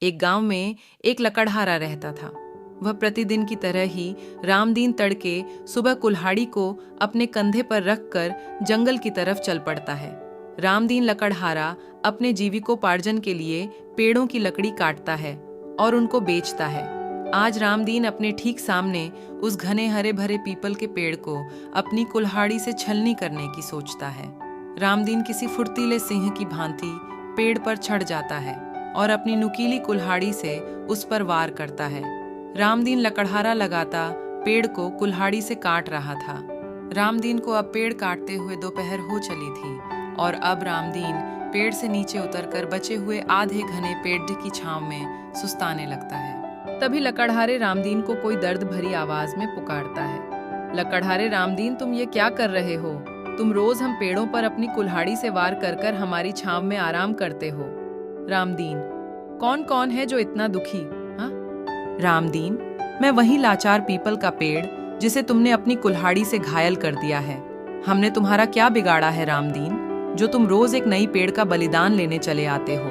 एक गांव में एक लकड़हारा रहता था। वह प्रतिदिन की तरह ही रामदीन तड़के सुबह कुल्हाड़ी को अपने कंधे पर रखकर जंगल की तरफ चल पड़ता है। रामदीन लकड़हारा अपने जीविकोपार्जन के लिए पेड़ों की लकड़ी काटता है और उनको बेचता है। आज रामदीन अपने ठीक सामने उस घने हरे भरे पीपल के पेड़ को अपनी कुल्हाड़ी से छलनी करने की सोचता है। रामदीन किसी फुर्तीले सिंह की भांति पेड़ पर चढ़ जाता है और अपनी नुकीली कुल्हाड़ी से उस पर वार करता है। रामदीन लकड़हारा लगाता पेड़ को कुल्हाड़ी से काट रहा था। रामदीन को अब पेड़ काटते हुए दोपहर हो चली थी और अब रामदीन पेड़ से नीचे उतरकर बचे हुए आधे घने पेड़ की छांव में सुस्ताने लगता है। तभी लकड़हारे रामदीन को कोई दर्द भरी आवाज में पुकारता है। लकड़हारे रामदीन, तुम ये क्या कर रहे हो? तुम रोज हम पेड़ों पर अपनी कुल्हाड़ी से वार कर कर हमारी छांव में आराम करते हो। रामदीन, कौन कौन है जो इतना दुखी? हाँ रामदीन, मैं वही लाचार पीपल का पेड़ जिसे तुमने अपनी कुल्हाड़ी से घायल कर दिया है। हमने तुम्हारा क्या बिगाड़ा है रामदीन, जो तुम रोज एक नई पेड़ का बलिदान लेने चले आते हो।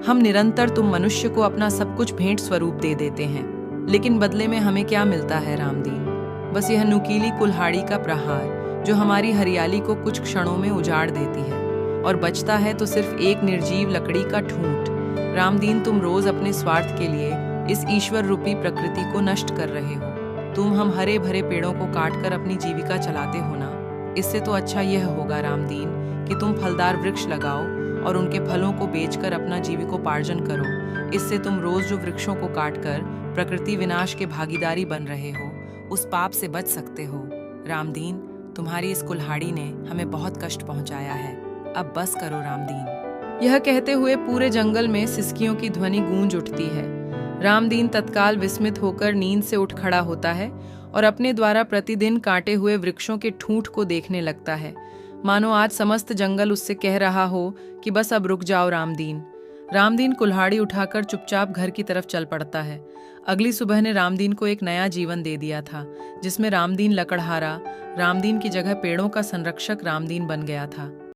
हम निरंतर तुम मनुष्य को अपना सब कुछ भेंट स्वरूप दे देते हैं, लेकिन बदले में हमें क्या मिलता है रामदीन? बस यह नुकीली कुल्हाड़ी का प्रहार जो हमारी हरियाली को कुछ क्षणों में उजाड़ देती है, और बचता है तो सिर्फ एक निर्जीव लकड़ी का ठूंठ। रामदीन, तुम रोज अपने स्वार्थ के लिए इस ईश्वर रूपी प्रकृति को नष्ट कर रहे हो। तुम हम हरे भरे पेड़ों को काटकर अपनी जीविका चलाते हो ना। इससे तो अच्छा यह होगा रामदीन कि तुम फलदार वृक्ष लगाओ और उनके फलों को बेचकर अपना जीविकोपार्जन करो। इससे तुम रोज जो वृक्षों को काटकर प्रकृति विनाश के भागीदारी बन रहे हो, उस पाप से बच सकते हो। रामदीन, तुम्हारी इस कुल्हाड़ी ने हमें बहुत कष्ट पहुंचाया है, अब बस करो रामदीन। यह कहते हुए पूरे जंगल में सिसकियों की ध्वनि गूंज उठती है। रामदीन तत्काल विस्मित होकर नींद से उठ खड़ा होता है और अपने द्वारा प्रतिदिन काटे हुए वृक्षों के ठूंठ को देखने लगता है, मानो आज समस्त जंगल उससे कह रहा हो कि बस अब रुक जाओ रामदीन। रामदीन कुल्हाड़ी उठाकर चुपचाप घर की तरफ चल पड़ता है। अगली सुबह ने रामदीन को एक नया जीवन दे दिया था, जिसमें रामदीन लकड़हारा रामदीन की जगह पेड़ों का संरक्षक रामदीन बन गया था।